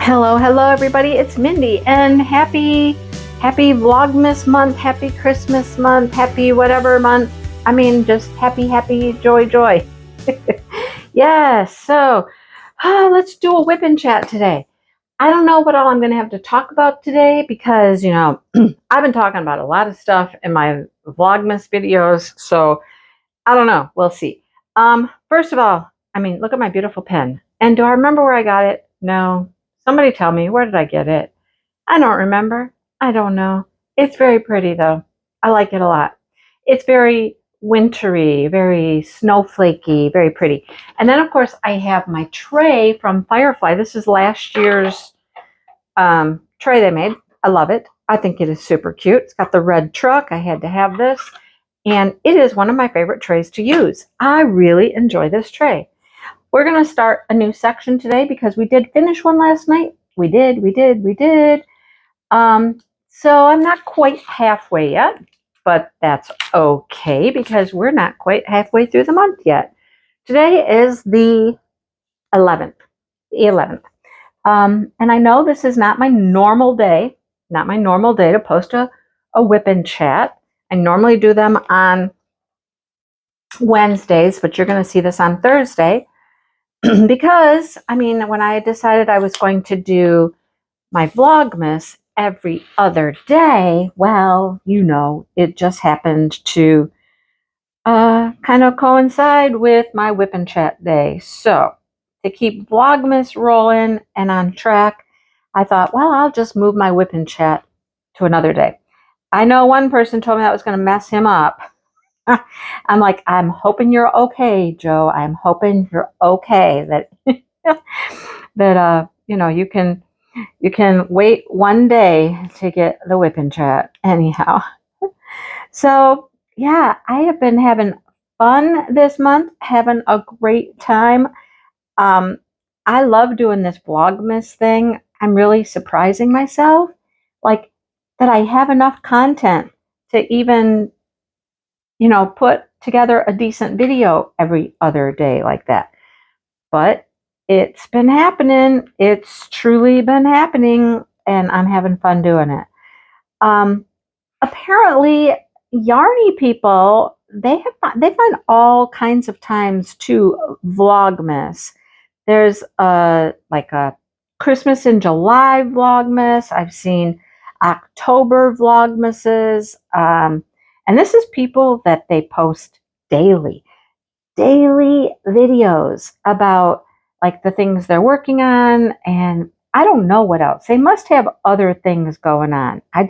Hello everybody, it's Mindy, and happy Vlogmas month, happy Christmas month, happy whatever month. I mean, just happy, joy. Yes, so let's do a WIP and Chat today. I don't know what all I'm going to have to talk about today because, I've been talking about a lot of stuff in my Vlogmas videos, so I don't know. We'll see. First of all, look at my beautiful pen. And do I remember where I got it? No. Somebody tell me, where did I get it? I don't remember. I don't know. It's very pretty though. I like it a lot. It's very wintry, very snowflakey, very pretty. And then of course I have my tray from Firefly. This is last year's tray they made. I love it. I think it is super cute. It's got the red truck. I had to have this. And it is one of my favorite trays to use. I really enjoy this tray. We're going to start a new section today because we did finish one last night. We did. So I'm not quite halfway yet, but that's okay because we're not quite halfway through the month yet. Today is the 11th. And I know this is not my normal day, to post a WIP and Chat. I normally do them on Wednesdays, but you're going to see this on Thursday. Because, when I decided I was going to do my Vlogmas every other day, well, it just happened to kind of coincide with my WIP and Chat day. So, to keep Vlogmas rolling and on track, I thought, well, I'll just move my WIP and Chat to another day. I know one person told me that was going to mess him up. I'm like, I'm hoping you're okay, Joe. I'm hoping you're okay. That you can wait one day to get the WIP and Chat. Anyhow, so yeah, I have been having fun this month, having a great time. I love doing this Vlogmas thing. I'm really surprising myself, like that I have enough content to even put together a decent video every other day like that. But it's been happening. It's truly been happening, and I'm having fun doing it. Apparently, Yarny people, they find all kinds of times to Vlogmas. There's like a Christmas in July Vlogmas. I've seen October Vlogmases. And this is people that they post daily videos about like the things they're working on. And I don't know what else. They must have other things going on. I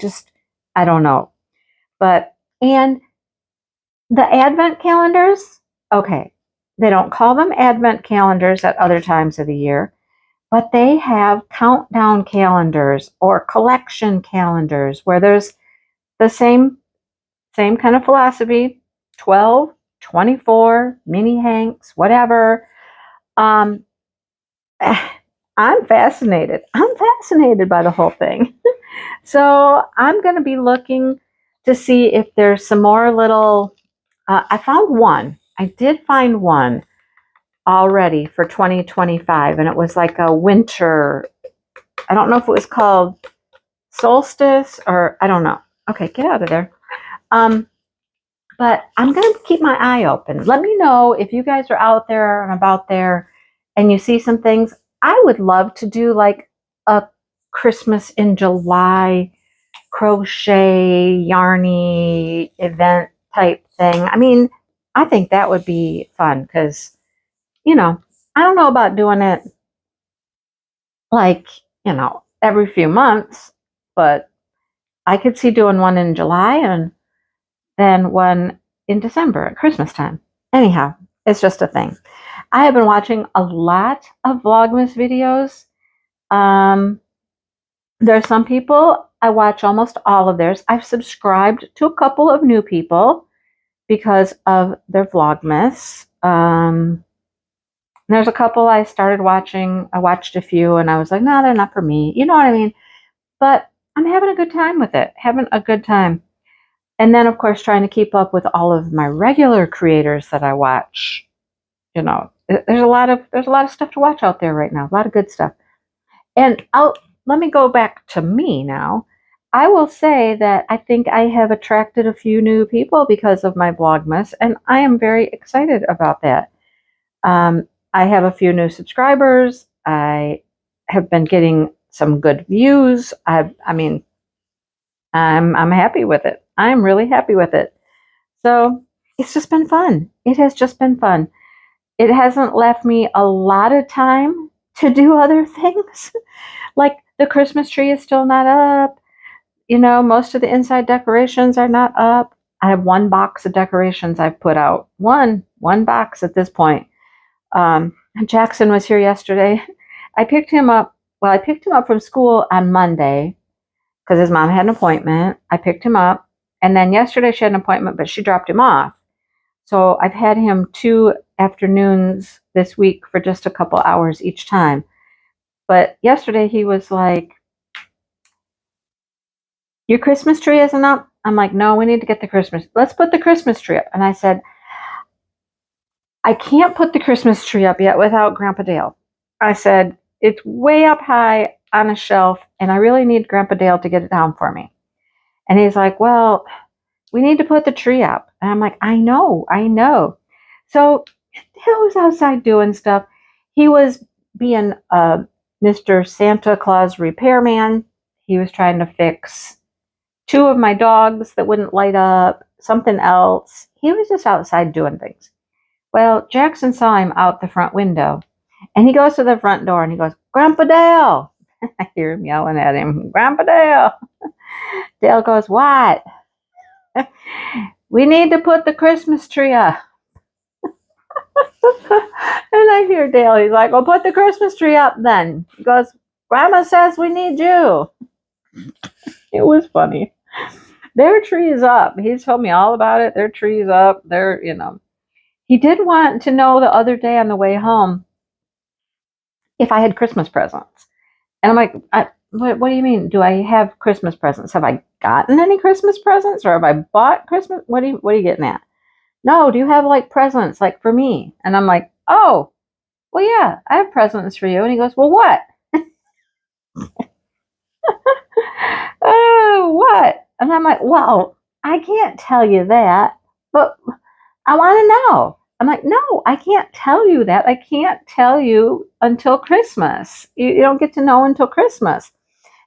don't know. And the advent calendars, okay, they don't call them advent calendars at other times of the year, but they have countdown calendars or collection calendars where there's the same kind of philosophy, 12, 24, mini hanks, whatever. I'm fascinated. I'm fascinated by the whole thing. So I'm going to be looking to see if there's some more little, I found one. I did find one already for 2025, and it was like a winter, I don't know if it was called solstice or I don't know. Okay, get out of there. But I'm going to keep my eye open. Let me know if you guys are out there and about there and you see some things. I would love to do like a Christmas in July crochet, yarny event type thing. I think that would be fun because, I don't know about doing it like, every few months, but I could see doing one in July and then one in December at Christmas time. Anyhow, it's just a thing. I have been watching a lot of Vlogmas videos. There's some people, I watch almost all of theirs. I've subscribed to a couple of new people because of their Vlogmas. There's a couple I started watching. I watched a few and I was like, no, they're not for me. You know what I mean? But I'm having a good time with it. Having a good time. And then, of course, trying to keep up with all of my regular creators that I watch. There's a lot of stuff to watch out there right now. A lot of good stuff. And let me go back to me now. I will say that I think I have attracted a few new people because of my Vlogmas, and I am very excited about that. I have a few new subscribers. I have been getting some good views. I mean, I'm happy with it. I'm really happy with it. So it's just been fun. It has just been fun. It hasn't left me a lot of time to do other things. Like the Christmas tree is still not up. You know, most of the inside decorations are not up. I have one box of decorations I've put out. One box at this point. Jackson was here yesterday. I picked him up. Well, I picked him up from school on Monday because his mom had an appointment. I picked him up. And then yesterday she had an appointment, but she dropped him off. So I've had him 2 afternoons this week for just a couple hours each time. But yesterday he was like, your Christmas tree isn't up? I'm like, no, we need to get the Christmas. Let's put the Christmas tree up. And I said, I can't put the Christmas tree up yet without Grandpa Dale. I said, it's way up high on a shelf, and I really need Grandpa Dale to get it down for me. And he's like, well, we need to put the tree up. And I'm like, I know. So Dale was outside doing stuff. He was being Mr. Santa Claus repairman. He was trying to fix 2 of my dogs that wouldn't light up, something else. He was just outside doing things. Well, Jackson saw him out the front window, and he goes to the front door and he goes, Grandpa Dale. I hear him yelling at him, Grandpa Dale. Dale goes, what? We need to put the Christmas tree up. And I hear Dale, he's like, well, put the Christmas tree up then. He goes, Grandma says we need you. It was funny. Their tree is up. He told me all about it. Their tree is up. He did want to know the other day on the way home if I had Christmas presents. And I'm like, what do you mean? Do I have Christmas presents? Have I gotten any Christmas presents, or have I bought Christmas? What are you getting at? No, do you have like presents like for me? And I'm like, oh, well, yeah, I have presents for you. And he goes, well, what? Oh, what? And I'm like, well, I can't tell you that, but I want to know. I'm like, no, I can't tell you that. I can't tell you until Christmas. You don't get to know until Christmas.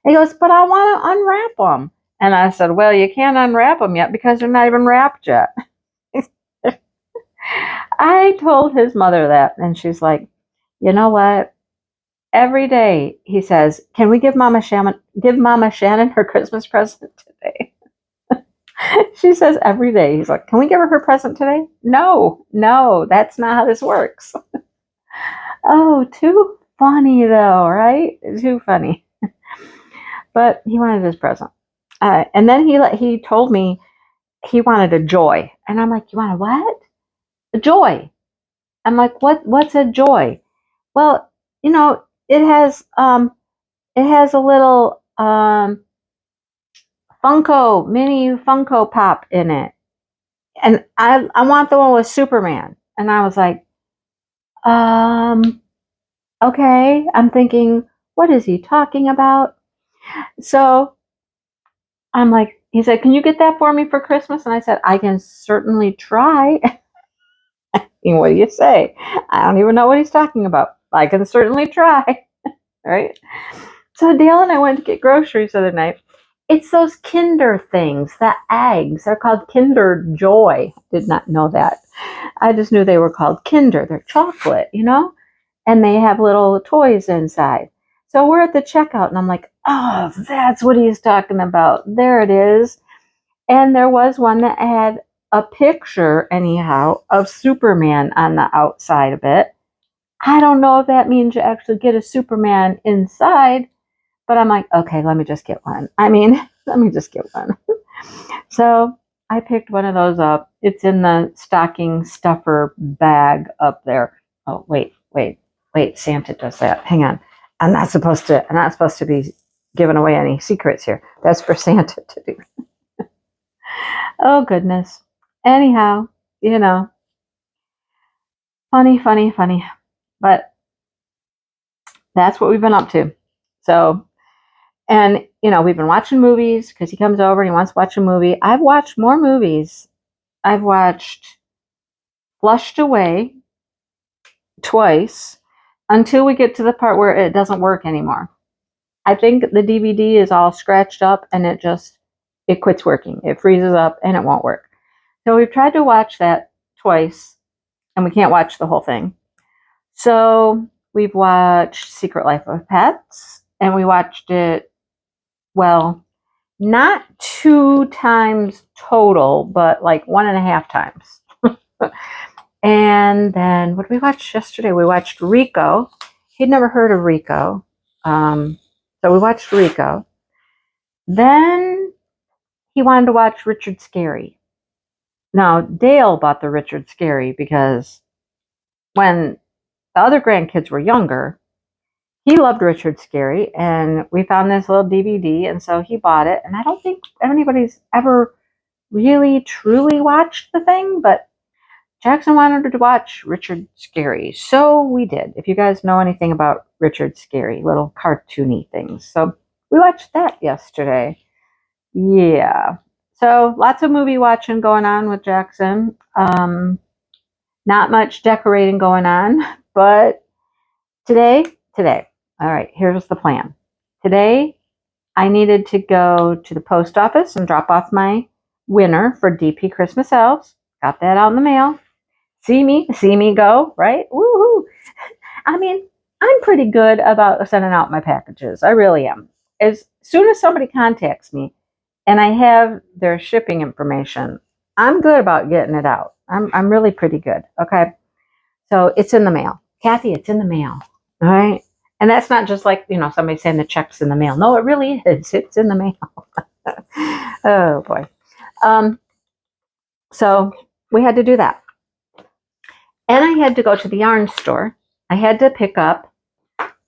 And he goes, but I want to unwrap them. And I said, well, you can't unwrap them yet because they're not even wrapped yet. I told his mother that, and she's like, you know what? Every day he says, can we give Mama Shannon her Christmas present today? She says every day. He's like, can we give her present today? No, that's not how this works. Oh, too funny though, right? Too funny. But he wanted his present. And then he told me he wanted a joy. And I'm like, you want a what? A joy. I'm like, what's a joy? Well, it has a little mini Funko Pop in it. And I want the one with Superman. And I was like, okay. I'm thinking, what is he talking about? So I'm like, he said, can you get that for me for Christmas? And I said, I can certainly try. What do you say? I don't even know what he's talking about. I can certainly try. Right? So Dale and I went to get groceries the other night. It's those Kinder things, the eggs. They're called Kinder Joy. Did not know that. I just knew they were called Kinder. They're chocolate, and they have little toys inside. So we're at the checkout, and I'm like, oh, that's what he's talking about. There it is. And there was one that had a picture, anyhow, of Superman on the outside of it. I don't know if that means you actually get a Superman inside, but I'm like, okay, let me just get one. Let me just get one. So I picked one of those up. It's in the stocking stuffer bag up there. Oh, wait. Santa does that. Hang on. I'm not supposed to be giving away any secrets here. That's for Santa to do. Oh, goodness. Anyhow, funny. But that's what we've been up to. So, and, you know, we've been watching movies because he comes over and he wants to watch a movie. I've watched more movies. I've watched Flushed Away twice until we get to the part where it doesn't work anymore. I think the DVD is all scratched up and it quits working. It freezes up and it won't work. So we've tried to watch that twice and we can't watch the whole thing. So we've watched Secret Life of Pets and we watched it, well, not 2 times total, but like 1.5 times. And then what did we watch yesterday? We watched Rico. He'd never heard of Rico. So we watched Rico. Then he wanted to watch Richard Scarry. Now, Dale bought the Richard Scarry because when the other grandkids were younger, he loved Richard Scarry, and we found this little DVD, and so he bought it. And I don't think anybody's ever really, truly watched the thing, but Jackson wanted to watch Richard Scarry, so we did. If you guys know anything about Richard Scarry, little cartoony things. So we watched that yesterday. Yeah. So lots of movie watching going on with Jackson. Not much decorating going on, but today, all right, here's the plan. Today, I needed to go to the post office and drop off my winner for DP Christmas Elves. Got that out in the mail. See me go, right? Woohoo! I mean, I'm pretty good about sending out my packages. I really am. As soon as somebody contacts me and I have their shipping information, I'm good about getting it out. I'm really pretty good. Okay. So it's in the mail. Kathy, it's in the mail. All right. And that's not just like, you know, somebody saying the check's in the mail. No, it really is. It's in the mail. Oh boy. So we had to do that. And I had to go to the yarn store. I had to pick up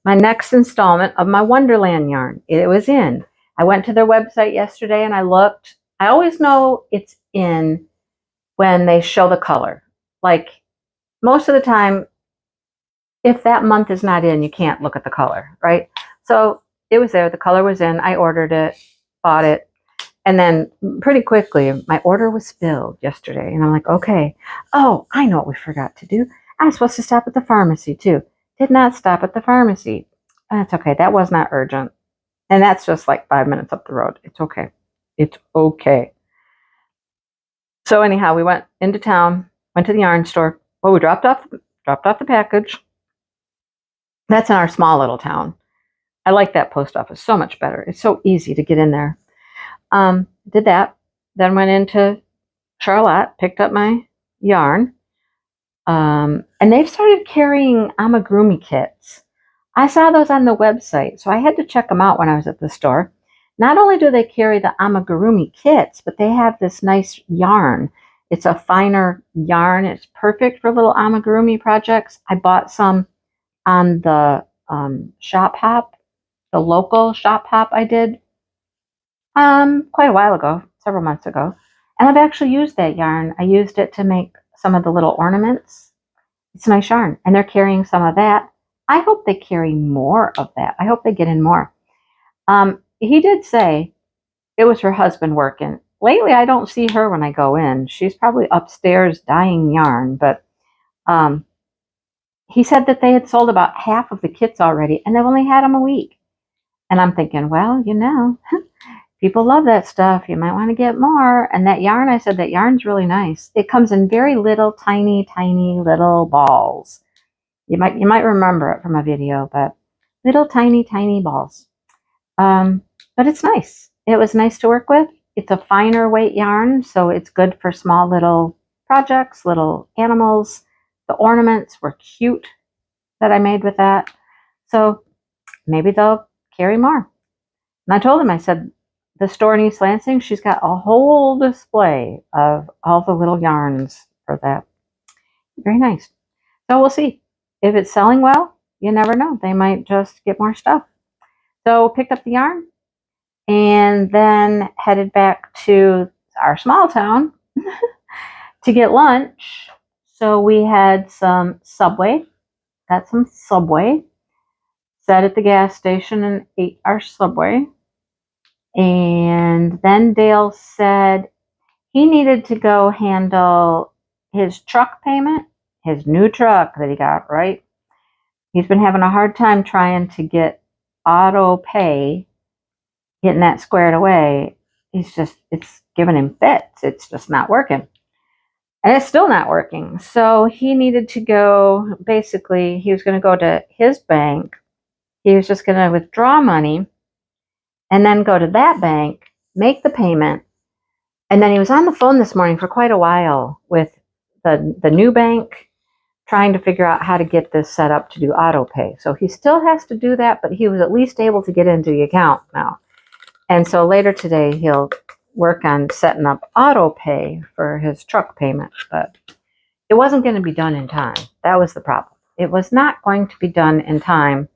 my next installment of my Wonderland yarn. It was in. I went to their website yesterday and I looked. I always know it's in when they show the color. Like most of the time, if that month is not in, you can't look at the color, right? So it was there. The color was in. I ordered it, bought it. And then pretty quickly, my order was filled yesterday. And I'm like, okay. Oh, I know what we forgot to do. I was supposed to stop at the pharmacy too. Did not stop at the pharmacy. That's okay. That was not urgent. And that's just like 5 minutes up the road. It's okay. It's okay. So anyhow, we went into town, went to the yarn store. Well, we dropped off the package. That's in our small little town. I like that post office so much better. It's so easy to get in there. Did that. Then went into Charlotte, picked up my yarn. And they've started carrying amigurumi kits. I saw those on the website, so I had to check them out when I was at the store. Not only do they carry the amigurumi kits, but they have this nice yarn. It's a finer yarn. It's perfect for little amigurumi projects. I bought some on the shop hop, the local shop hop I did quite a while ago, several months ago. And I've actually used that yarn. I used it to make some of the little ornaments. It's nice yarn. And they're carrying some of that. I hope they carry more of that. I hope they get in more. He did say it was her husband working. Lately, I don't see her when I go in. She's probably upstairs dyeing yarn. But he said that they had sold about half of the kits already, and they've only had them a week. And I'm thinking, well, you know, people love that stuff. You might want to get more. And that yarn, I said, that yarn's really nice. It comes in very little, tiny, tiny little balls. You might remember it from a video, but little, tiny, tiny balls. But it's nice. It was nice to work with. It's a finer weight yarn, so it's good for small little projects, little animals. The ornaments were cute that I made with that. So maybe they'll carry more. And I told him, I said, the store in East Lansing, she's got a whole display of all the little yarns for that. Very nice. So we'll see. If it's selling well, you never know. They might just get more stuff. So picked up the yarn and then headed back to our small town to get lunch. So we had some Subway. Got some Subway. sat at the gas station and ate our Subway. And then Dale said he needed to go handle his truck payment, his new truck that he got, right? He's been having a hard time trying to get auto pay, getting that squared away. It's giving him fits. It's just not working. And it's still not working. So he needed to go, basically, he was going to go to his bank. He was just going to withdraw money and then go to that bank, make the payment. And then he was on the phone this morning for quite a while with the new bank, trying to figure out how to get this set up to do auto pay. So he still has to do that, but he was at least able to get into the account now. And so later today, he'll work on setting up auto pay for his truck payment, but it wasn't going to be done in time. That was the problem. It was not going to be done in time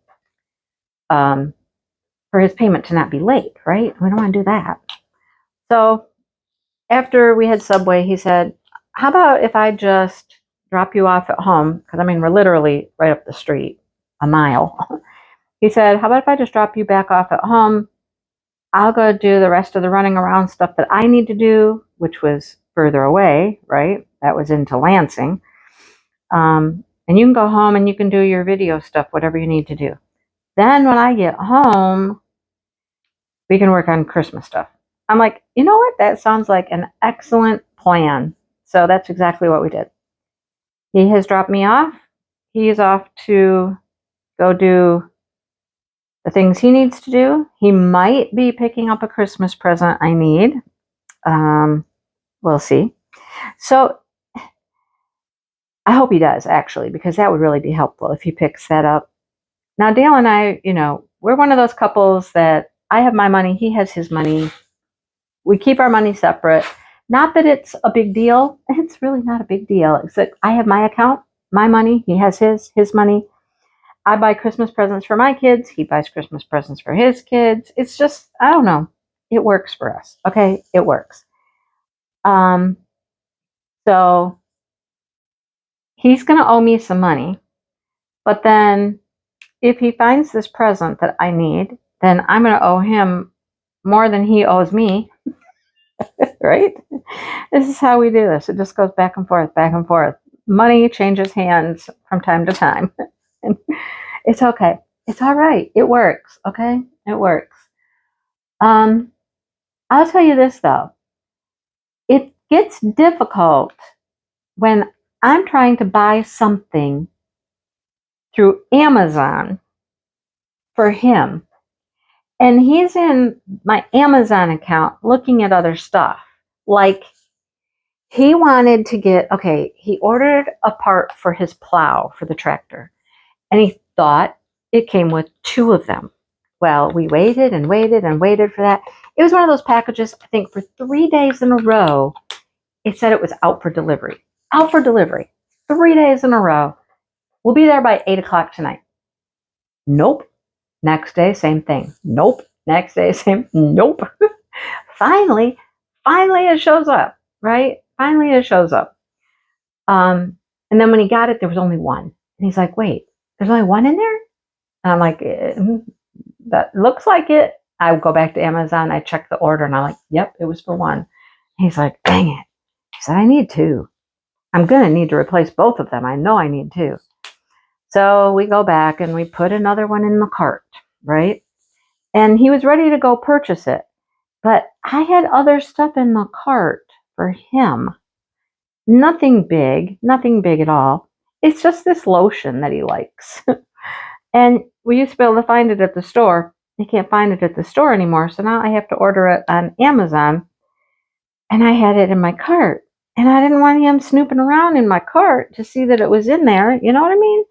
for his payment to not be late, right? We don't want to do that. So after we had Subway, he said, how about if I just drop you off at home? Because, I mean, we're literally right up the street, a mile. He said, how about if I just drop you back off at home? I'll go do the rest of the running around stuff that I need to do, which was further away, right? That was into Lansing. And you can go home and you can do your video stuff, whatever you need to do. Then when I get home, we can work on Christmas stuff. I'm like, you know what? That sounds like an excellent plan. So that's exactly what we did. He has dropped me off. He's off to go do the things he needs to do. He might be picking up a Christmas present I need. We'll see. So I hope he does, actually, because that would really be helpful if he picks that up. Now, Dale and I, we're one of those couples that I have my money, he has his money. We keep our money separate. Not that it's a big deal. It's really not a big deal. Except I have my account, my money. He has his money. I buy Christmas presents for my kids. He buys Christmas presents for his kids. It's just, I don't know. It works for us. Okay? It works. So he's going to owe me some money. But then if he finds this present that I need, then I'm going to owe him more than he owes me. Right? This is how we do this. It just goes back and forth, back and forth. Money changes hands from time to time. And it's okay. It's all right. It works. Okay? It works. I'll tell you this, though. It gets difficult when I'm trying to buy something through Amazon for him. And he's in my Amazon account looking at other stuff. Like, he wanted to get, he ordered a part for his plow for the tractor. And he thought it came with 2 of them. Well, we waited and waited and waited for that. It was one of those packages, I think, for 3 days in a row. It said it was out for delivery. Out for delivery. 3 days in a row. We'll be there by 8 o'clock tonight. Nope. Next day, same thing. Nope. Next day, same. Nope. Finally it shows up, right? Finally it shows up. And then when he got it, there was only 1. And he's like, wait, there's only 1 in there? And I'm like, that looks like it. I go back to Amazon, I check the order, and I'm like, yep, it was for 1. And he's like, dang it. He said, I need 2. I'm going to need to replace both of them. I know I need 2. So we go back and we put another one in the cart, right? And he was ready to go purchase it. But I had other stuff in the cart for him. Nothing big at all. It's just this lotion that he likes. And we used to be able to find it at the store. You can't find it at the store anymore. So now I have to order it on Amazon. And I had it in my cart. And I didn't want him snooping around in my cart to see that it was in there. You know what I mean?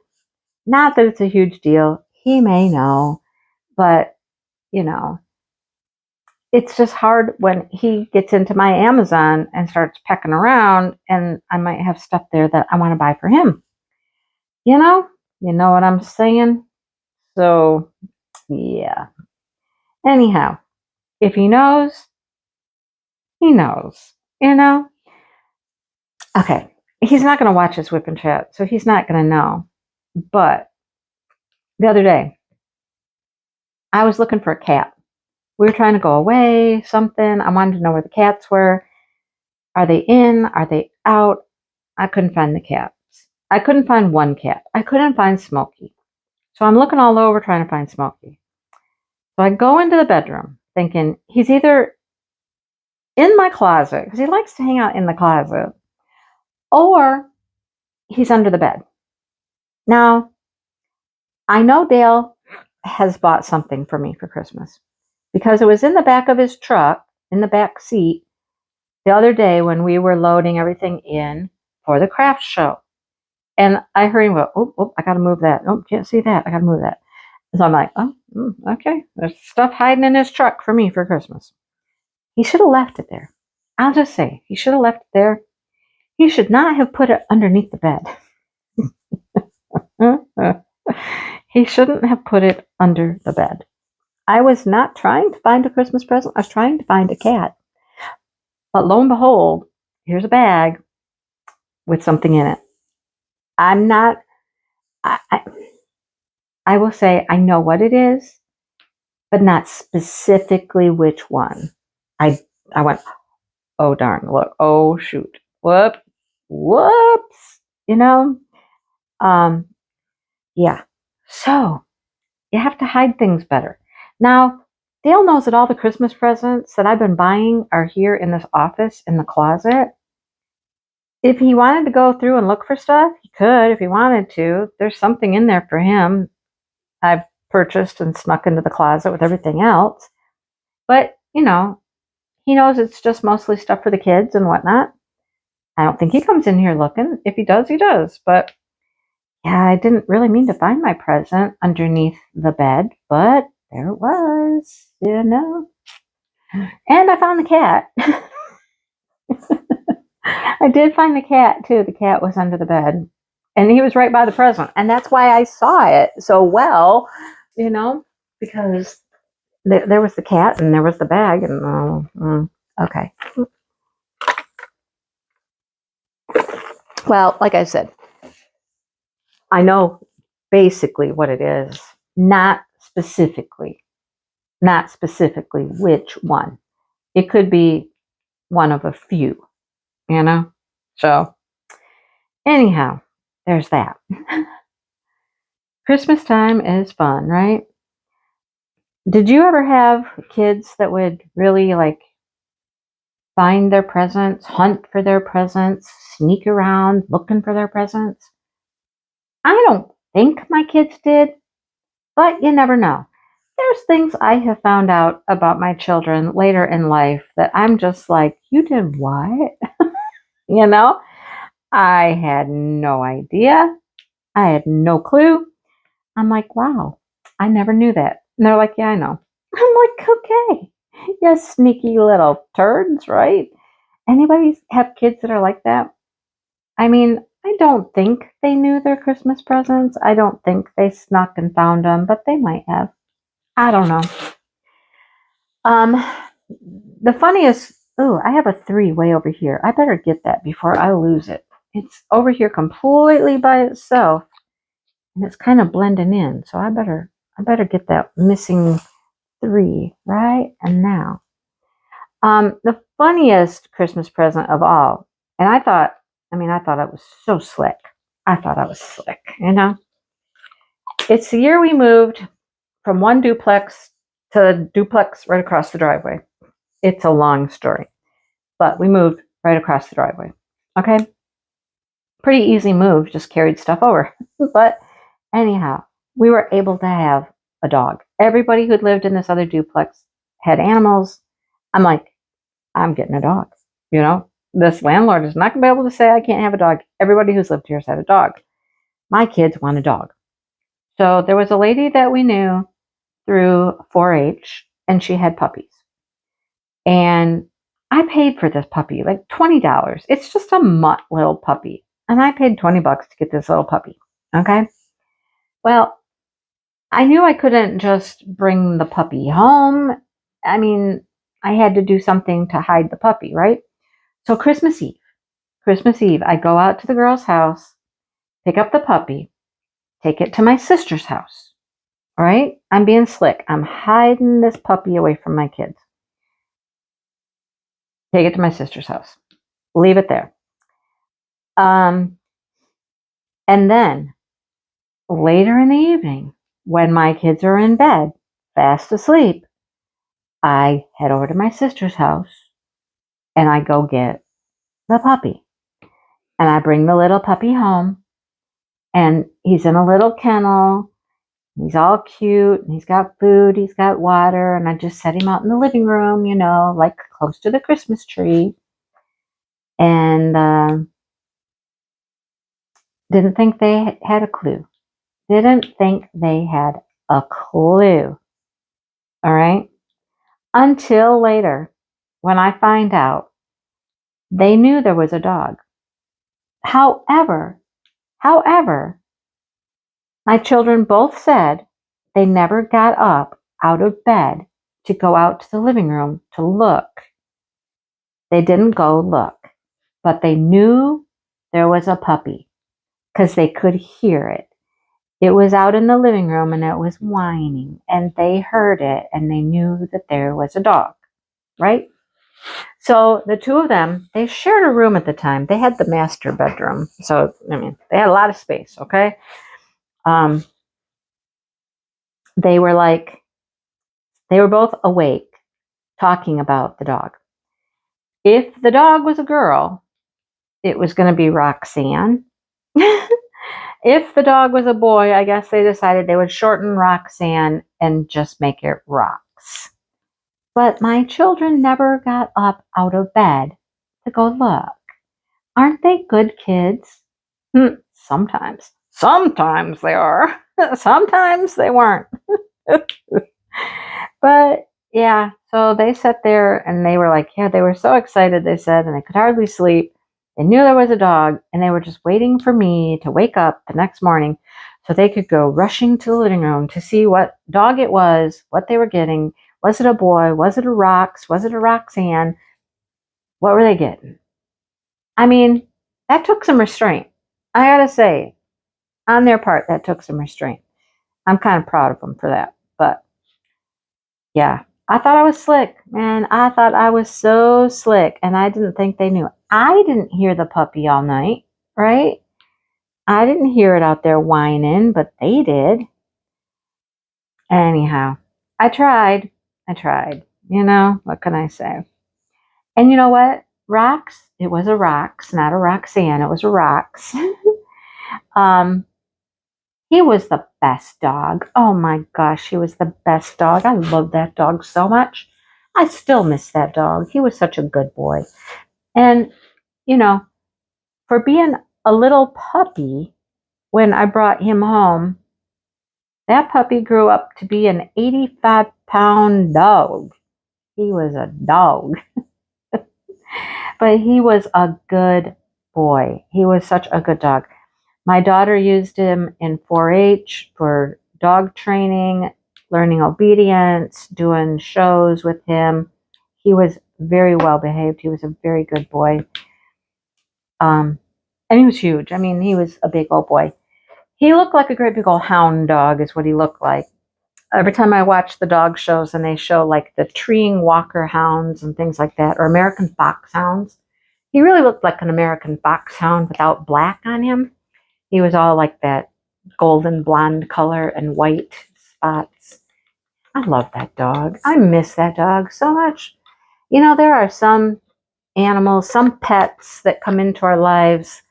Not that it's a huge deal. He may know. But, it's just hard when he gets into my Amazon and starts pecking around, and I might have stuff there that I want to buy for him. You know what I'm saying? So, yeah. Anyhow, if he knows, he knows, Okay, he's not going to watch his WIP and Chat, so he's not going to know. But the other day, I was looking for a cat. We were trying to go away, something. I wanted to know where the cats were. Are they in? Are they out? I couldn't find the cats. I couldn't find one cat. I couldn't find Smokey. So I'm looking all over trying to find Smokey. So I go into the bedroom thinking he's either in my closet, because he likes to hang out in the closet, or he's under the bed. Now, I know Dale has bought something for me for Christmas because it was in the back of his truck, in the back seat, the other day when we were loading everything in for the Krafts show. And I heard him go, oh, I got to move that. Oh, can't see that. I got to move that. So I'm like, okay. There's stuff hiding in his truck for me for Christmas. He should have left it there. I'll just say, he should have left it there. He should not have put it underneath the bed. He shouldn't have put it under the bed. I was not trying to find a Christmas present. I was trying to find a cat. But lo and behold, here's a bag with something in it. I'm not, I will say I know what it is, but not specifically which one. I went, oh darn, look, oh shoot, whoops, yeah. So you have to hide things better. Now, Dale knows that all the Christmas presents that I've been buying are here in this office in the closet. If he wanted to go through and look for stuff, he could if he wanted to. There's something in there for him I've purchased and snuck into the closet with everything else. But, he knows it's just mostly stuff for the kids and whatnot. I don't think he comes in here looking. If he does, he does. But, yeah, I didn't really mean to find my present underneath the bed, but there it was, And I found the cat. I did find the cat, too. The cat was under the bed. And he was right by the present. And that's why I saw it so well, because there was the cat and there was the bag. And, okay. Well, like I said, I know basically what it is. Not specifically which one. It could be one of a few, So, anyhow, there's that. Christmas time is fun, right? Did you ever have kids that would really find their presents, hunt for their presents, sneak around looking for their presents? I don't think my kids did, but you never know. There's things I have found out about my children later in life that I'm just like, you did what? I had no idea. I had no clue. I'm like, wow, I never knew that. And they're like, yeah, I know. I'm like, okay, you sneaky little turds, right? Anybody have kids that are like that? I mean, I don't think they knew their Christmas presents. I don't think they snuck and found them, but they might have. I don't know. The funniest, I have a 3 way over here. I better get that before I lose it. It's over here completely by itself, and it's kind of blending in. So I better get that missing 3 right and now. The funniest Christmas present of all, and I thought it was so slick. I thought I was slick, It's the year we moved from one duplex to the duplex right across the driveway. It's a long story, but we moved right across the driveway. Okay? Pretty easy move, just carried stuff over. But anyhow, we were able to have a dog. Everybody who'd lived in this other duplex had animals. I'm like, I'm getting a dog. This landlord is not going to be able to say I can't have a dog. Everybody who's lived here has had a dog. My kids want a dog. So there was a lady that we knew through 4-H, and she had puppies. And I paid for this puppy, like $20. It's just a mutt little puppy. And I paid $20 to get this little puppy. Okay? Well, I knew I couldn't just bring the puppy home. I mean, I had to do something to hide the puppy, right? So Christmas Eve, I go out to the girl's house, pick up the puppy, take it to my sister's house. right? I'm being slick. I'm hiding this puppy away from my kids. Take it to my sister's house. Leave it there. And then later in the evening, when my kids are in bed, fast asleep, I head over to my sister's house and I go get the puppy. And I bring the little puppy home, and he's in a little kennel. He's all cute, and he's got food, he's got water, and I just set him out in the living room, like close to the Christmas tree. And didn't think they had a clue. Didn't think they had a clue. All right? Until later, when I find out they knew there was a dog. However, my children both said they never got up out of bed to go out to the living room to look. They didn't go look, but they knew there was a puppy because they could hear it. It was out in the living room and it was whining, and they heard it and they knew that there was a dog, right? So the two of them, they shared a room at the time. They had the master bedroom. So, they had a lot of space, okay? They were both awake talking about the dog. If the dog was a girl, it was going to be Roxanne. If the dog was a boy, I guess they decided they would shorten Roxanne and just make it Rox. But my children never got up out of bed to go look. Aren't they good kids? Sometimes. Sometimes they are. Sometimes they weren't. But yeah, so they sat there and they were like, yeah, they were so excited, they said, and they could hardly sleep. They knew there was a dog, and they were just waiting for me to wake up the next morning so they could go rushing to the living room to see what dog it was, what they were getting. Was it a boy? Was it a Rox? Was it a Roxanne? What were they getting? That took some restraint. I gotta say, on their part, that took some restraint. I'm kind of proud of them for that. But yeah, I thought I was slick, man. I thought I was so slick, and I didn't think they knew. I didn't hear the puppy all night, right? I didn't hear it out there whining, but they did. Anyhow, I tried. What can I say? And you know what? Rox, it was a Rox, not a Roxanne. It was a Rox. He was the best dog. Oh my gosh, he was the best dog. I loved that dog so much. I still miss that dog. He was such a good boy. And, for being a little puppy, when I brought him home, that puppy grew up to be an 85-pound dog. He was a dog. But he was a good boy. He was such a good dog. My daughter used him in 4-H for dog training, learning obedience, doing shows with him. He was very well behaved. He was a very good boy. And he was huge. He was a big old boy. He looked like a great big old hound dog is what he looked like. Every time I watch the dog shows and they show like the treeing walker hounds and things like that, or American foxhounds, he really looked like an American foxhound without black on him. He was all like that golden blonde color and white spots. I love that dog. I miss that dog so much. There are some animals, some pets that come into our lives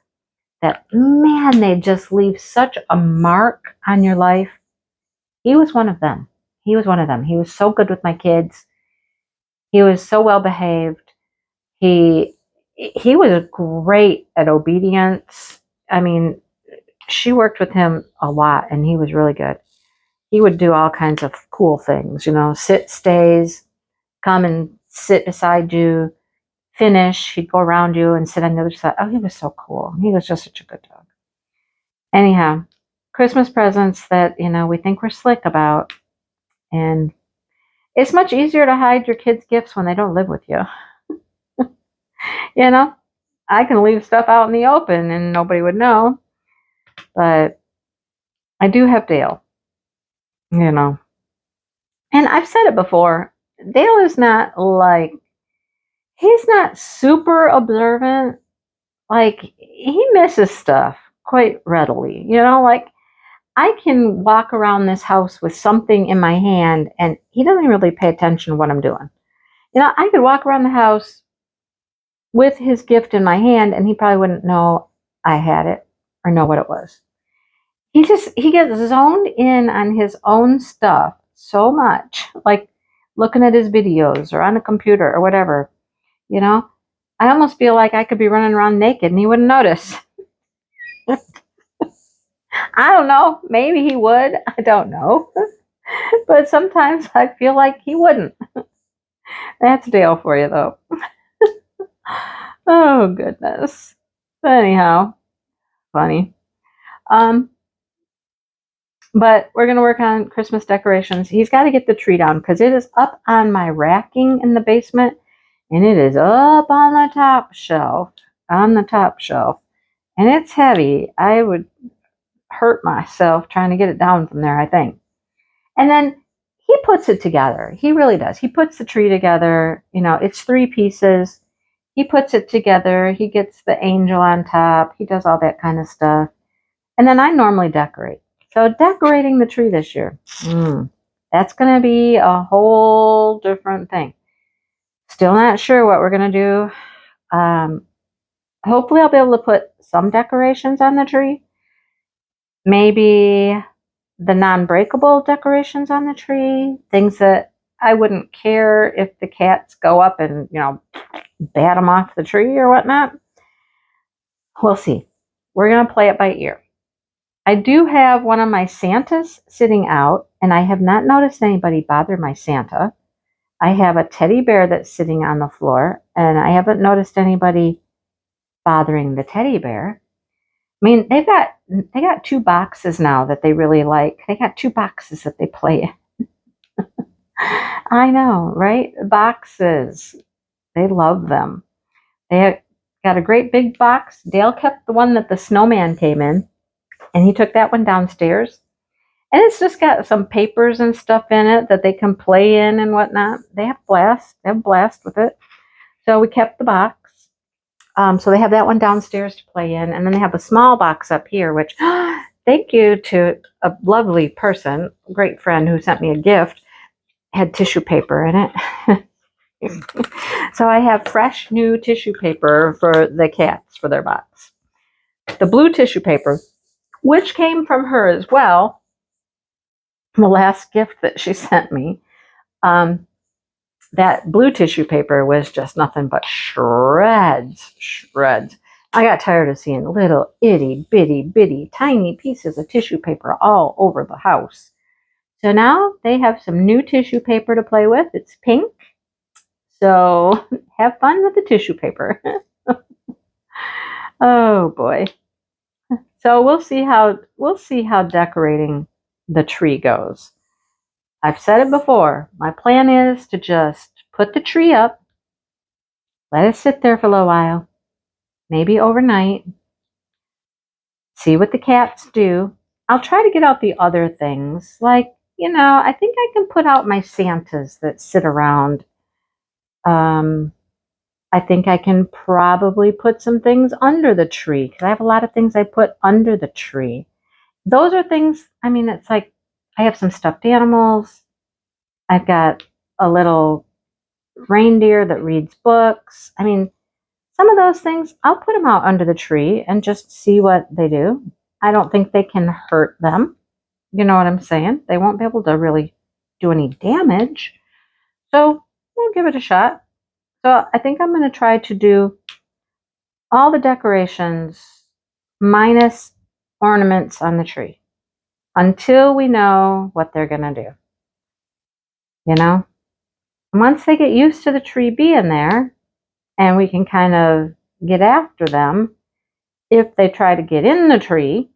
that, man, they just leave such a mark on your life. He was one of them. He was so good with my kids. He was so well behaved. He was great at obedience. She worked with him a lot, and he was really good. He would do all kinds of cool things, sit stays, come and sit beside you, finish. He'd go around you and sit on the other side. Oh, he was so cool. He was just such a good dog. Anyhow, Christmas presents that, we think we're slick about. And it's much easier to hide your kids' gifts when they don't live with you. I can leave stuff out in the open and nobody would know. But I do have Dale. you know. And I've said it before, Dale is not like, he's not super observant. Like, he misses stuff quite readily, you know, like I can walk around this house with something in my hand and he doesn't really pay attention to what I'm doing. You know, I could walk around the house with his gift in my hand and he probably wouldn't know I had it or know what it was. He gets zoned in on his own stuff so much, like looking at his videos or on the computer or whatever, you know. I almost feel like I could be running around naked and he wouldn't notice. I don't know. Maybe he would. I don't know. But sometimes I feel like he wouldn't. That's Dale for you, though. Oh, goodness. Anyhow, funny. But we're going to work on Christmas decorations. He's got to get the tree down because it is up on my racking in the basement. And it is up on the top shelf. On the top shelf. And it's heavy. I would hurt myself trying to get it down from there, I think. And then he puts it together. He really does. He puts the tree together. You know, it's 3 pieces. He puts it together. He gets the angel on top. He does all that kind of stuff. And then I normally decorate. So decorating the tree this year, that's going to be a whole different thing. Still not sure what we're going to do. Hopefully I'll be able to put some decorations on the tree. Maybe the non-breakable decorations on the tree. Things that I wouldn't care if the cats go up and, you know, bat them off the tree or whatnot. We'll see. We're going to play it by ear. I do have one of my Santas sitting out, and I have not noticed anybody bother my Santa. I have a teddy bear that's sitting on the floor, and I haven't noticed anybody bothering the teddy bear. I mean, they got 2 boxes now that they really like. They got 2 boxes that they play in. I know, right? Boxes. They love them. They got a great big box. Dale kept the one that the snowman came in, and he took that one downstairs. And it's just got some papers and stuff in it that they can play in and whatnot. They have a blast with it. So we kept the box. So they have that one downstairs to play in. And then they have a small box up here, which thank you to a lovely person, a great friend who sent me a gift, had tissue paper in it. So I have fresh new tissue paper for the cats for their box. The blue tissue paper, which came from her as well, the last gift that she sent me, that blue tissue paper was just nothing but shreds. I got tired of seeing little itty bitty tiny pieces of tissue paper all over the house. So now they have some new tissue paper to play with. It's pink. So have fun with the tissue paper. Oh boy. So we'll see how decorating the tree goes. I've said it before. My plan is to just put the tree up, let it sit there for a little while, maybe overnight, see what the cats do. I'll try to get out the other things. Like, you know, I think I can put out my Santas that sit around. I think I can probably put some things under the tree because I have a lot of things I put under the tree. Those are things, I mean, it's like I have some stuffed animals. I've got a little reindeer that reads books. I mean, some of those things, I'll put them out under the tree and just see what they do. I don't think they can hurt them. You know what I'm saying? They won't be able to really do any damage. So we'll give it a shot. So I think I'm going to try to do all the decorations minus ornaments on the tree until we know what they're going to do. You know? Once they get used to the tree being there and we can kind of get after them, if they try to get in the tree,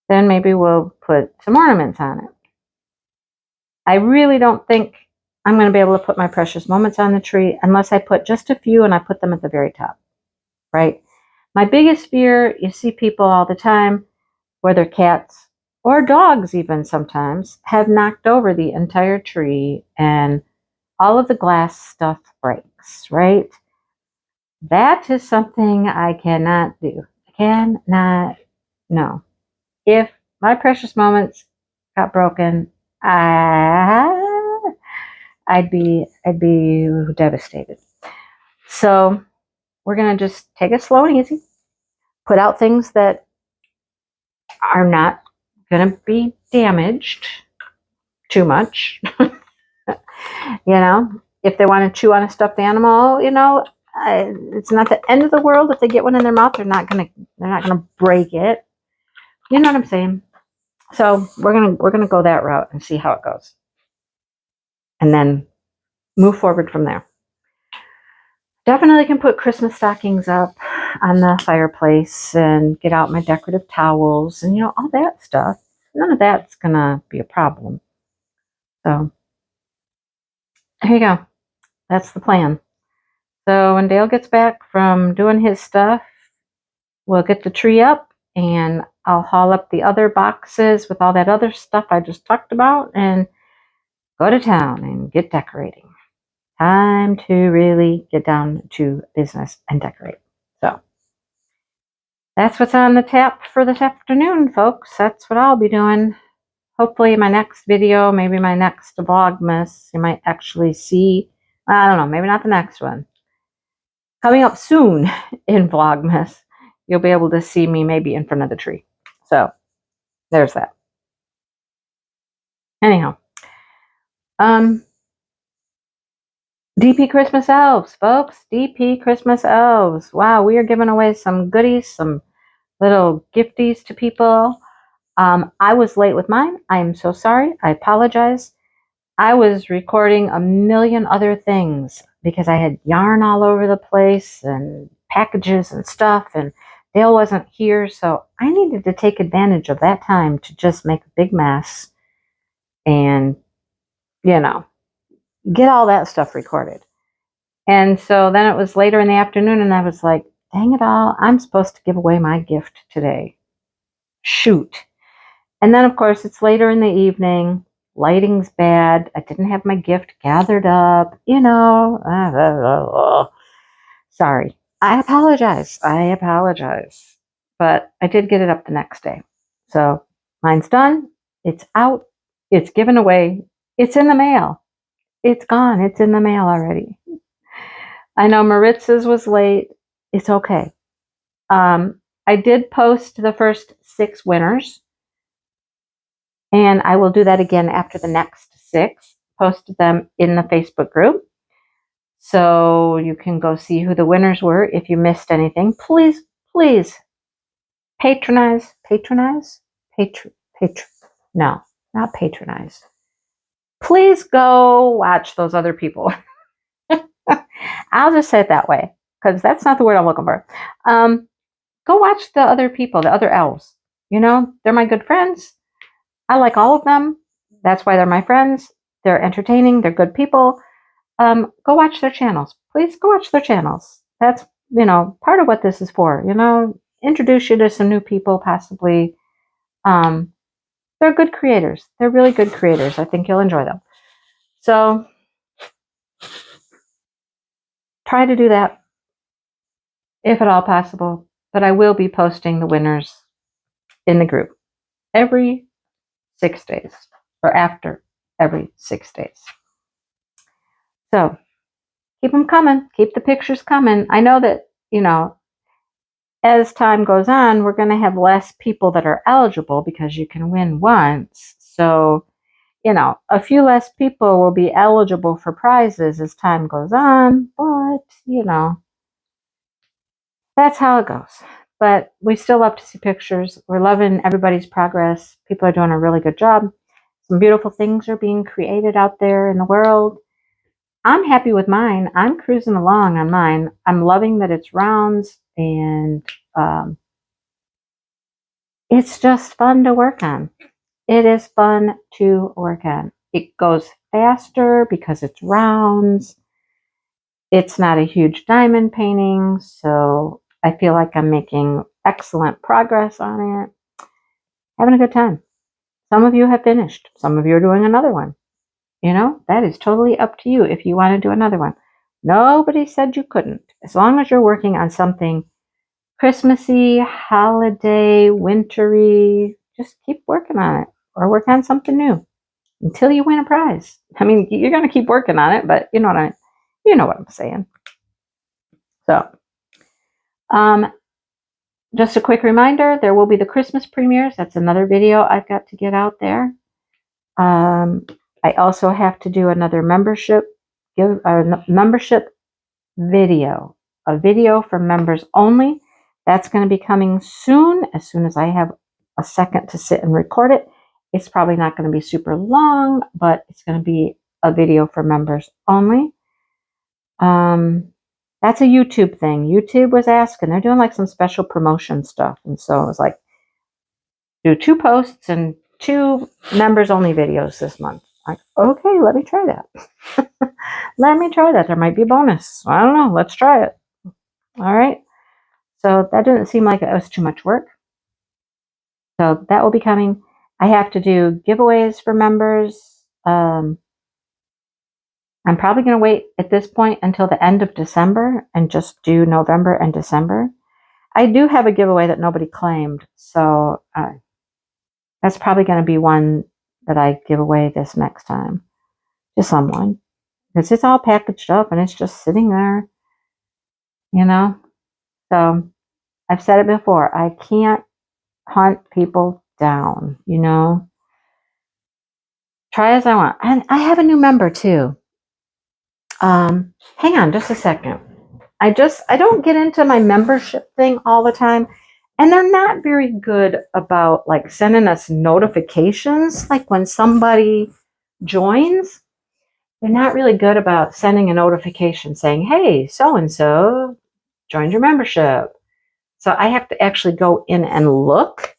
then maybe we'll put some ornaments on it. I really don't think I'm going to be able to put my precious moments on the tree unless I put just a few and I put them at the very top, right? My biggest fear, you see people all the time where their cats or dogs even sometimes, have knocked over the entire tree and all of the glass stuff breaks, right? That is something I cannot do. I cannot, no. If my precious moments got broken, I'd be devastated. So we're gonna just take it slow and easy. Put out things that are not gonna be damaged too much. If they want to chew on a stuffed animal, it's not the end of the world if they get one in their mouth. They're not gonna break it. You know what I'm saying? So we're gonna go that route and see how it goes, and then move forward from there. Definitely can put Christmas stockings up on the fireplace and get out my decorative towels and all that stuff. None of that's gonna be a problem. So here you go. That's the plan. So when Dale gets back from doing his stuff, we'll get the tree up and I'll haul up the other boxes with all that other stuff I just talked about and go to town and get decorating. Time to really get down to business and decorate. So that's what's on the tap for this afternoon, folks. That's what I'll be doing. Hopefully my next video, maybe my next Vlogmas, you might actually see, I don't know, maybe not the next one. Coming up soon in Vlogmas, you'll be able to see me maybe in front of the tree. So there's that. Anyhow, DP Christmas elves, folks. DP Christmas elves. Wow, we are giving away some goodies, some little gifties to people. I was late with mine. I am so sorry. I apologize. I was recording a million other things because I had yarn all over the place and packages and stuff, and Dale wasn't here, so I needed to take advantage of that time to just make a big mess and, get all that stuff recorded. And so then it was later in the afternoon, and I was like, dang it all, I'm supposed to give away my gift today. Shoot. And then, of course, it's later in the evening. Lighting's bad. I didn't have my gift gathered up, Sorry. I apologize. But I did get it up the next day. So mine's done. It's out. It's given away. It's in the mail. It's gone. It's in the mail already. I know Maritz's was late. It's okay. I did post the first 6 winners. And I will do that again after the next 6. Post them in the Facebook group. So you can go see who the winners were. If you missed anything, please patronize. No, not patronize. Please go watch those other people. I'll just say it that way because that's not the word I'm looking for. Go watch the other people, the other elves. They're my good friends. I like all of them. That's why they're my friends. They're entertaining. They're good people. Go watch their channels. Please go watch their channels. That's, part of what this is for. Introduce you to some new people, possibly. They're good creators. They're really good creators. I think you'll enjoy them. So try to do that if at all possible. But I will be posting the winners in the group every 6 days or after every 6 days. So keep them coming. Keep the pictures coming. I know that, as time goes on, we're going to have less people that are eligible because you can win once. So, a few less people will be eligible for prizes as time goes on. But, that's how it goes. But we still love to see pictures. We're loving everybody's progress. People are doing a really good job. Some beautiful things are being created out there in the world. I'm happy with mine. I'm cruising along on mine. I'm loving that it's rounds, and it's just fun to work on. It is fun to work on. It goes faster because it's rounds. It's not a huge diamond painting, so I feel like I'm making excellent progress on it. Having a good time. Some of you have finished. Some of you are doing another one. You know, that is totally up to you if you want to do another one. Nobody said you couldn't. As long as you're working on something Christmassy, holiday, wintry, just keep working on it or work on something new until you win a prize. I mean, you're going to keep working on it, but you know what I'm saying. So, just a quick reminder, there will be the Christmas premieres. That's another video I've got to get out there. I also have to do another membership video, a video for members only. That's going to be coming soon as I have a second to sit and record it. It's probably not going to be super long, but it's going to be a video for members only. That's a YouTube thing. YouTube was asking, they're doing like some special promotion stuff. And so it was like, do 2 posts and 2 members only videos this month. Like, okay, let me try that. Let me try that. There might be a bonus. I don't know. Let's try it. All right. So that didn't seem like it was too much work. So that will be coming. I have to do giveaways for members. I'm probably going to wait at this point until the end of December and just do November and December. I do have a giveaway that nobody claimed. So that's probably going to be one that I give away this next time to someone. Because it's all packaged up and it's just sitting there, you know. So I've said it before, I can't hunt people down, you know. Try as I want. And I have a new member too. Hang on just a second. I don't get into my membership thing all the time. And they're not very good about like sending us notifications. Like when somebody joins, they're not really good about sending a notification saying, hey, so-and-so joined your membership. So I have to actually go in and look.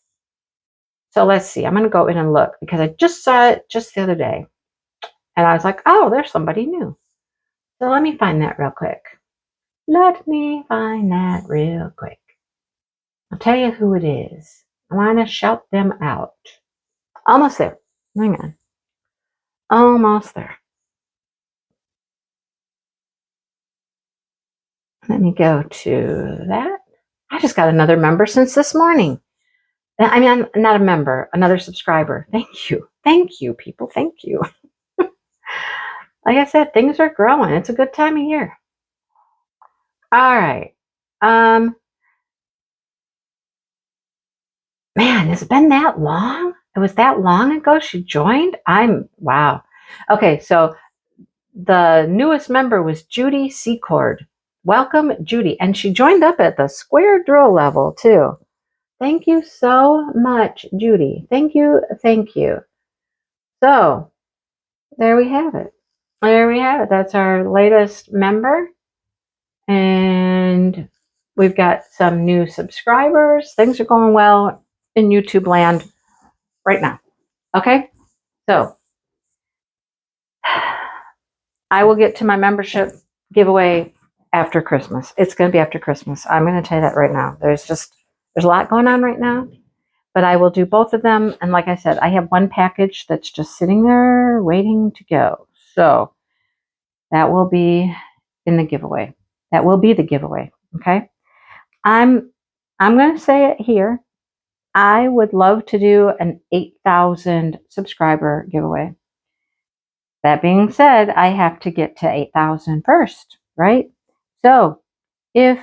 So let's see. I'm going to go in and look because I just saw it just the other day. And I was like, oh, there's somebody new. So let me find that real quick. Let me find that real quick. I'll tell you who it is. I want to shout them out. Almost there. Hang on. Almost there. Let me go to that. I just got another member since this morning. I mean, I'm not a member, another subscriber. Thank you. Thank you, people. Thank you. Like I said, things are growing. It's a good time of year. All right. Man, has it been that long? It was that long ago she joined? Wow. Okay, so the newest member was Judy Secord. Welcome, Judy. And she joined up at the square drill level, too. Thank you so much, Judy. Thank you. Thank you. So, there we have it. There we have it. That's our latest member. And we've got some new subscribers. Things are going well in YouTube land right now. Okay? So, I will get to my membership giveaway after Christmas. It's going to be after Christmas. I'm going to tell you that right now. There's a lot going on right now, but I will do both of them. And like I said, I have one package that's just sitting there waiting to go. So that will be in the giveaway. That will be the giveaway. Okay. I'm going to say it here. I would love to do an 8,000 subscriber giveaway. That being said, I have to get to 8,000 first, right? So if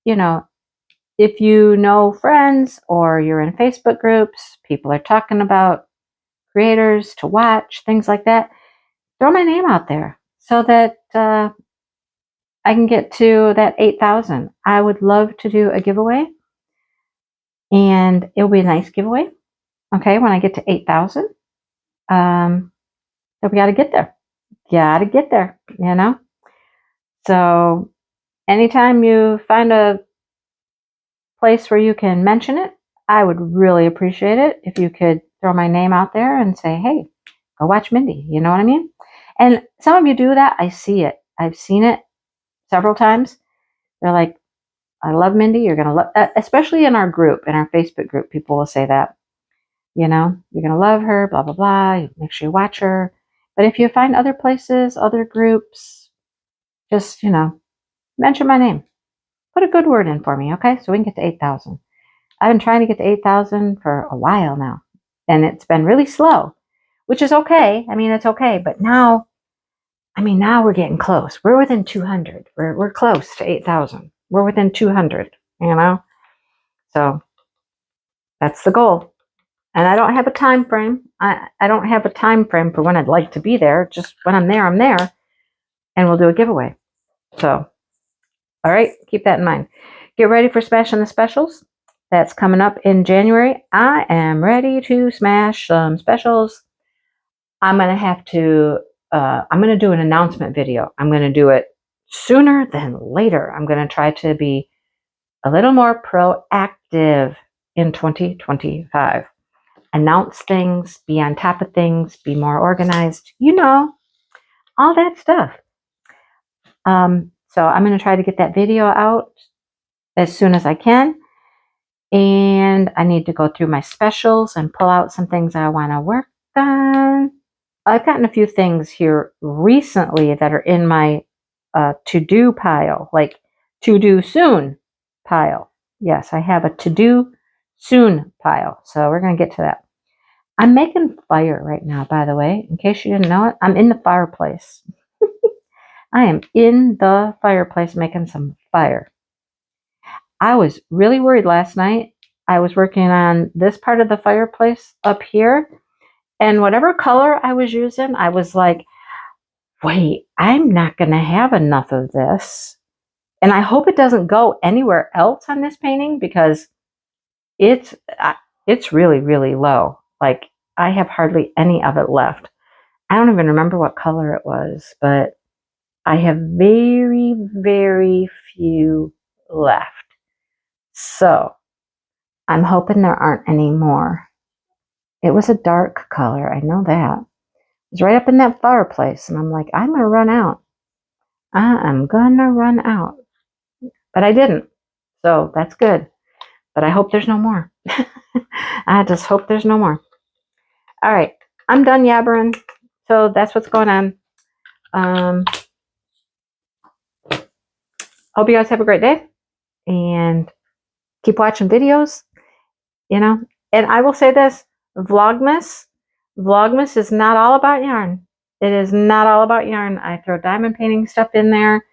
you know friends or you're in Facebook groups, people are talking about creators to watch, things like that, throw my name out there so that I can get to that 8,000. I would love to do a giveaway, and it'll be a nice giveaway. Okay, when I get to 8,000, so we got to get there. Got to get there, you know? So anytime you find a place where you can mention it, I would really appreciate it if you could throw my name out there and say, hey, go watch Mindy. You know what I mean? And some of you do that. I see it. I've seen it several times. They're like, I love Mindy. You're going to love, especially in our group, in our Facebook group, people will say that. You know, you're going to love her, blah, blah, blah. Make sure you watch her. But if you find other places, other groups, just, mention my name. Put a good word in for me, okay? So we can get to 8,000. I've been trying to get to 8,000 for a while now. And it's been really slow, which is okay. I mean, it's okay. But now we're getting close. We're within 200. We're close to 8,000. We're within 200, So that's the goal. And I don't have a time frame. I don't have a time frame for when I'd like to be there. Just when I'm there, I'm there. And we'll do a giveaway. So, all right, keep that in mind. Get ready for Smashing the Specials. That's coming up in January. I am ready to smash some specials. I'm going to do an announcement video. I'm going to do it sooner than later. I'm going to try to be a little more proactive in 2025. Announce things, be on top of things, be more organized, all that stuff. So I'm going to try to get that video out as soon as I can. And I need to go through my specials and pull out some things I want to work on. I've gotten a few things here recently that are in my to-do pile, like to-do soon pile. Yes, I have a to-do soon pile. So we're going to get to that. I'm making fire right now, by the way, in case you didn't know it. I'm in the fireplace. I am in the fireplace making some fire. I was really worried last night. I was working on this part of the fireplace up here, and whatever color I was using, I was like, wait, I'm not going to have enough of this. And I hope it doesn't go anywhere else on this painting because it's really, really low. Like, I have hardly any of it left. I don't even remember what color it was, but I have very, very few left. So I'm hoping there aren't any more. It was a dark color. I know that. It was right up in that fireplace. And I'm like, I'm going to run out. I am going to run out. But I didn't. So that's good. But I hope there's no more. I just hope there's no more. All right. I'm done yabbering. So that's what's going on. Hope you guys have a great day. And keep watching videos. And I will say this. Vlogmas is not all about yarn. It is not all about yarn. I throw diamond painting stuff in there.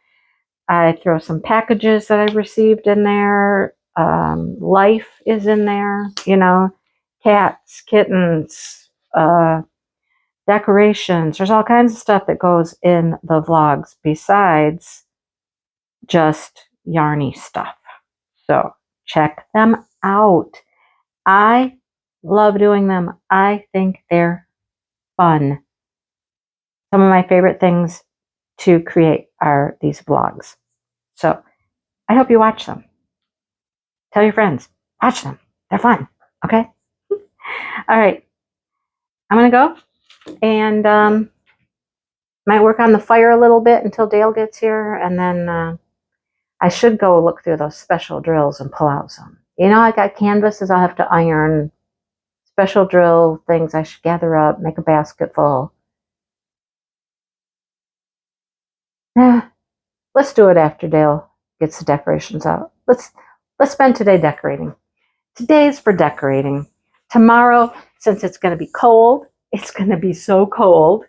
I throw some packages that I've received in there. Life is in there, cats, kittens, decorations. There's all kinds of stuff that goes in the vlogs besides just yarny stuff. So check them out. I love doing them. I think they're fun. Some of my favorite things to create are these vlogs. So I hope you watch them. Tell your friends. Watch them. They're fun. Okay? All right. I'm going to go and might work on the fire a little bit until Dale gets here. And then I should go look through those special drills and pull out some. I got canvases I'll have to iron. Special drill things I should gather up, make a basket full. Let's do it after Dale gets the decorations out. Let's spend today decorating. Today's for decorating. Tomorrow, since it's going to be cold, it's going to be so cold.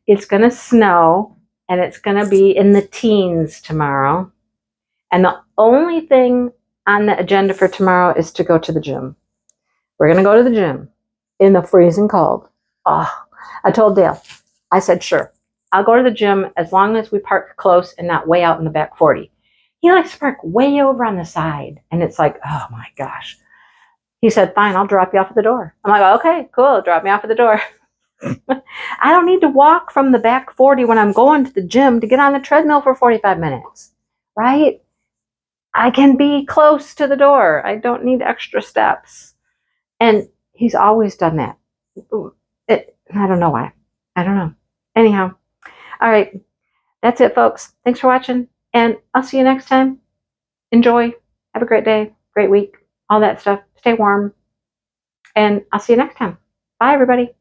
It's going to snow, and it's going to be in the teens tomorrow. And the only thing on the agenda for tomorrow is to go to the gym. We're going to go to the gym in the freezing cold. Oh, I told Dale, I said, sure, I'll go to the gym as long as we park close and not way out in the back 40. He likes to park way over on the side. And it's like, oh my gosh. He said, fine, I'll drop you off at the door. I'm like, okay, cool, drop me off at the door. I don't need to walk from the back 40 when I'm going to the gym to get on the treadmill for 45 minutes, right? I can be close to the door. I don't need extra steps. And he's always done that. I don't know why. I don't know. Anyhow, all right. That's it, folks. Thanks for watching, and I'll see you next time. Enjoy. Have a great day, great week, all that stuff. Stay warm. And I'll see you next time. Bye, everybody.